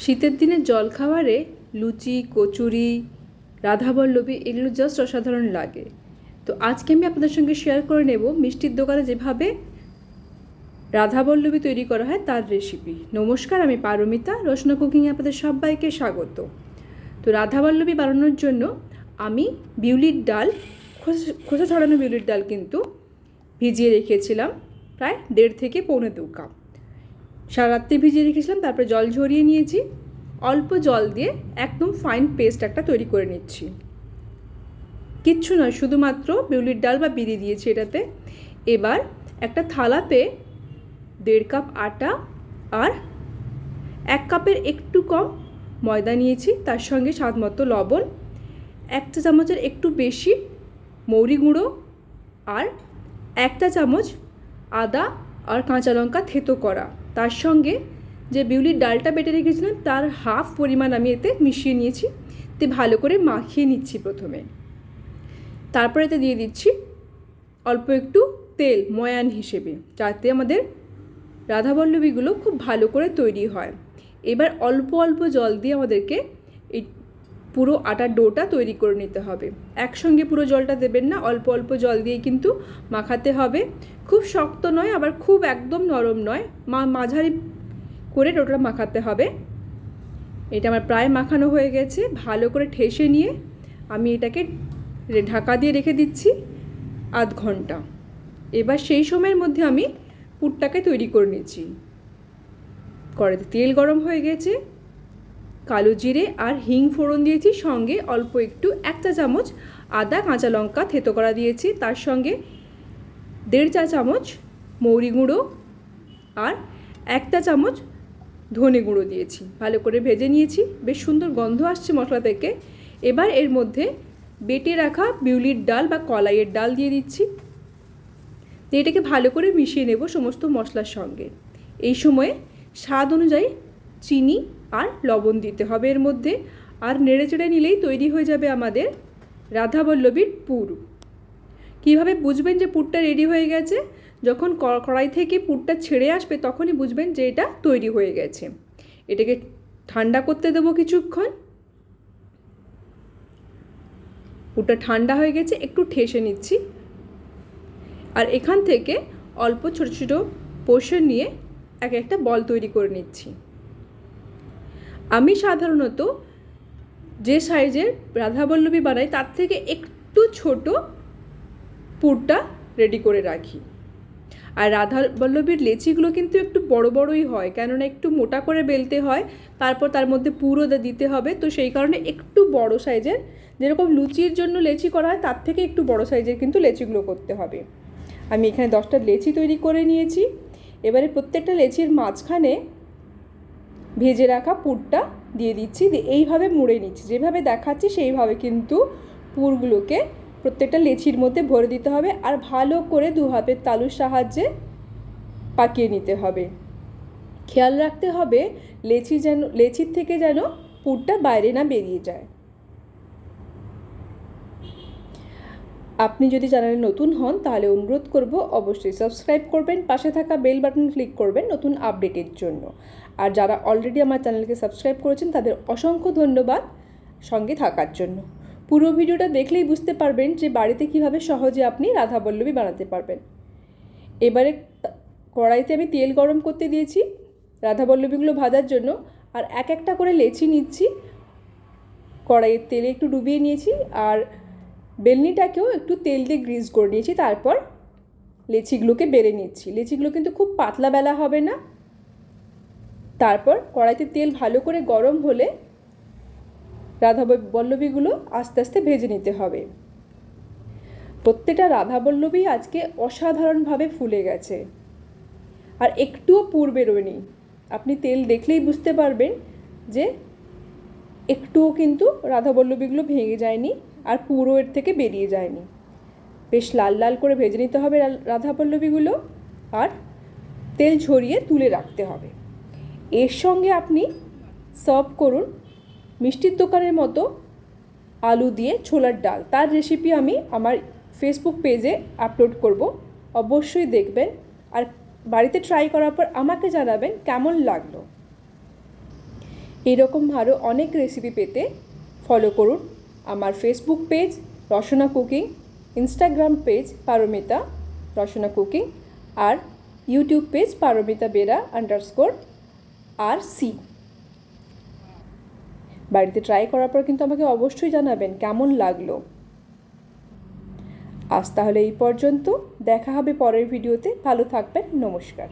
শীতের দিনে জলখাবারে লুচি, কচুরি, রাধাবল্লভী এগুলো জাস্ট অসাধারণ লাগে। তো আজকে আমি আপনাদের সঙ্গে শেয়ার করে নেব মিষ্টির দোকানে যেভাবে রাধাবল্লভী তৈরি করা হয় তার রেসিপি। নমস্কার, আমি পারমিতা, রসনা কুকিংয়ে আপনাদের সবাইকে স্বাগত। তো রাধাবল্লভী বানানোর জন্য আমি বিউলির ডাল, খোসা ছাড়ানো বিউলির ডাল কিন্তু ভিজিয়ে রেখেছিলাম প্রায় 1.5 থেকে 1.25 কাপ। সারা রাত্রে ভিজিয়ে রেখেছিলাম, তারপরে জল ঝরিয়ে নিয়েছি। অল্প জল দিয়ে একদম ফাইন পেস্ট একটা তৈরি করে নিচ্ছি। কিচ্ছু নয়, শুধুমাত্র বিউলির ডাল বা বিরি দিয়েছি এটাতে। এবার একটা থালাতে 1.5 কাপ আটা আর 1 কাপের একটু কম ময়দা নিয়েছি, তার সঙ্গে স্বাদ মতো লবণ, 1 চা চামচের একটু বেশি মৌরি গুঁড়ো আর 1 চা চামচ আদা আর কাঁচা লঙ্কা থেতো করা। তার সঙ্গে যে বিউলির ডালটা বেটে রেখেছিলাম তার হাফ পরিমাণ আমি এতে মিশিয়ে নিয়েছি। এতে ভালো করে মাখিয়ে নিচ্ছি প্রথমে। তারপরে এতে দিয়ে দিচ্ছি অল্প একটু তেল ময়ান হিসেবে, যাতে আমাদের রাধাবল্লভীগুলো খুব ভালো করে তৈরি হয়। এবার অল্প অল্প জল দিয়ে আমাদেরকে এই পুরো আটার ডোটা তৈরি করে নিতে হবে। একসঙ্গে পুরো জলটা দেবেন না, অল্প অল্প জল দিয়ে কিন্তু মাখাতে হবে। খুব শক্ত নয়, আবার খুব একদম নরম নয়, মাঝারি করে ডোটা মাখাতে হবে। এটা আমার প্রায় মাখানো হয়ে গেছে। ভালো করে ঠেসে নিয়ে আমি এটাকে ঢাকা দিয়ে রেখে দিচ্ছি আধ ঘন্টা। এবার সেই সময়ের মধ্যে আমি পুরটাকে তৈরি করে নিচ্ছি। কড়াইতে তেল গরম হয়ে গেছে, কালো জিরে আর হিং ফোড়ন দিয়েছি, সঙ্গে অল্প একটু 1 চা চামচ আদা কাঁচা লঙ্কা থেতো করা দিয়েছি, তার সঙ্গে 1.5 চা চামচ মৌরি গুঁড়ো আর 1 চা চামচ ধনে গুঁড়ো দিয়েছি। ভালো করে ভেজে নিয়েছি, বেশ সুন্দর গন্ধ আসছে মশলা থেকে। এবার এর মধ্যে বেটে রাখা বিউলির ডাল বা কলাইয়ের ডাল দিয়ে দিচ্ছি। এটাকে ভালো করে মিশিয়ে নেব সমস্ত মশলার সঙ্গে। এই সময়ে স্বাদ অনুযায়ী চিনি আর লবণ দিতে হবে এর মধ্যে, আর নেড়ে চেড়ে নিলেই তৈরি হয়ে যাবে আমাদের রাধাবল্লভীর পুর। কীভাবে বুঝবেন যে পুরটা রেডি হয়ে গেছে? যখন কড়াই থেকে পুরটা ছেড়ে আসবে তখনই বুঝবেন যে এটা তৈরি হয়ে গেছে। এটাকে ঠান্ডা করতে দেবো কিছুক্ষণ। পুরটা ঠান্ডা হয়ে গেছে, একটু ঠেসে নিচ্ছি। আর এখান থেকে অল্প ছোট ছোট পোর্শন নিয়ে এক একটা বল তৈরি করে নিচ্ছি। আমি সাধারণত যে সাইজের রাধাবল্লভী বানাই তার থেকে একটু ছোট পুরটা রেডি করে রাখি। আর রাধাবল্লভীর লেচিগুলো কিন্তু একটু বড় বড়ই হয়, কেননা একটু মোটা করে বেলতে হয়, তারপর তার মধ্যে পুরও দিতে হবে। তো সেই কারণে একটু বড় সাইজের, যেরকম লুচির জন্য লেচি করা হয় তার থেকে একটু বড় সাইজের কিন্তু লেচিগুলো করতে হবে। আমি এখানে 10টা লেচি তৈরি করে নিয়েছি। এবারে প্রত্যেকটা লেচির মাঝখানে ভেজে রাখা পুরটা দিয়ে দিচ্ছি, দিয়ে এইভাবে মুড়ে নিচ্ছি। যেভাবে দেখাচ্ছি সেইভাবে কিন্তু পুরগুলোকে প্রত্যেকটা লেচির মধ্যে ভরে দিতে হবে, আর ভালো করে 2 হাতের তালুর সাহায্যে পাকিয়ে নিতে হবে। খেয়াল রাখতে হবে লেচির থেকে যেন পুরটা বাইরে না বেরিয়ে যায়। আপনি যদি চ্যানেলে নতুন হন তাহলে অনুরোধ করব অবশ্যই সাবস্ক্রাইব করবেন, পাশে থাকা বেল বাটন ক্লিক করবেন নতুন আপডেটের জন্য। আর যারা অলরেডি আমার চ্যানেলকে সাবস্ক্রাইব করেছেন তাদের অসংখ্য ধন্যবাদ সঙ্গে থাকার জন্য। পুরো ভিডিওটা দেখলেই বুঝতে পারবেন যে বাড়িতে কিভাবে সহজে আপনি রাধাবল্লভী বানাতে পারবেন। এবারে কড়াইতে আমি তেল গরম করতে দিয়েছি রাধাবল্লভীগুলো ভাজার জন্য, আর এক একটা করে লেচি নিচ্ছি। কড়াইয়ের তেলে একটু ডুবিয়ে নিয়েছি, আর বেলনিটাকেও একটু তেল দিয়ে গ্রিজ করে নিয়েছি। তারপর লেচিগুলোকে বেলে নিচ্ছি। লেচিগুলো কিন্তু খুব পাতলা বেলা হবে না। তারপর কড়াইতে তেল ভালো করে গরম হলে রাধাবল্লভীগুলো আস্তে আস্তে ভেজে নিতে হবে। প্রত্যেকটা রাধাবল্লভী আজকে অসাধারণভাবে ফুলে গেছে, আর একটুও পুর বেরোয়নি। আপনি তেল দেখলেই বুঝতে পারবেন যে একটুও কিন্তু রাধাবল্লভীগুলো ভেঙে যায়নি, আর পুরো এর থেকে বেরিয়ে যায়নি। বেশ লাল লাল করে ভেজে নিতে হবে রাধাবল্লভীগুলো, আর তেল ঝরিয়ে তুলে রাখতে হবে। এর সঙ্গে আপনি সার্ভ করুন মিষ্টির দোকানের মতো আলু দিয়ে ছোলার ডাল। তার রেসিপি আমি আমার ফেসবুক পেজে আপলোড করব, অবশ্যই দেখবেন। আর বাড়িতে ট্রাই করার পর আমাকে জানাবেন কেমন লাগলো। এইরকম আরও অনেক রেসিপি পেতে ফলো করুন আমার Facebook page Rasna cooking, Instagram page Paromita Rasna cooking আর YouTube page Paromita Bera _RC। বাড়িতে ট্রাই করার পর কিন্তু আমাকে অবশ্যই জানাবেন কেমন লাগলো। আজ তাহলে এই পর্যন্ত, দেখা হবে পরের ভিডিওতে। ভালো থাকবেন, নমস্কার।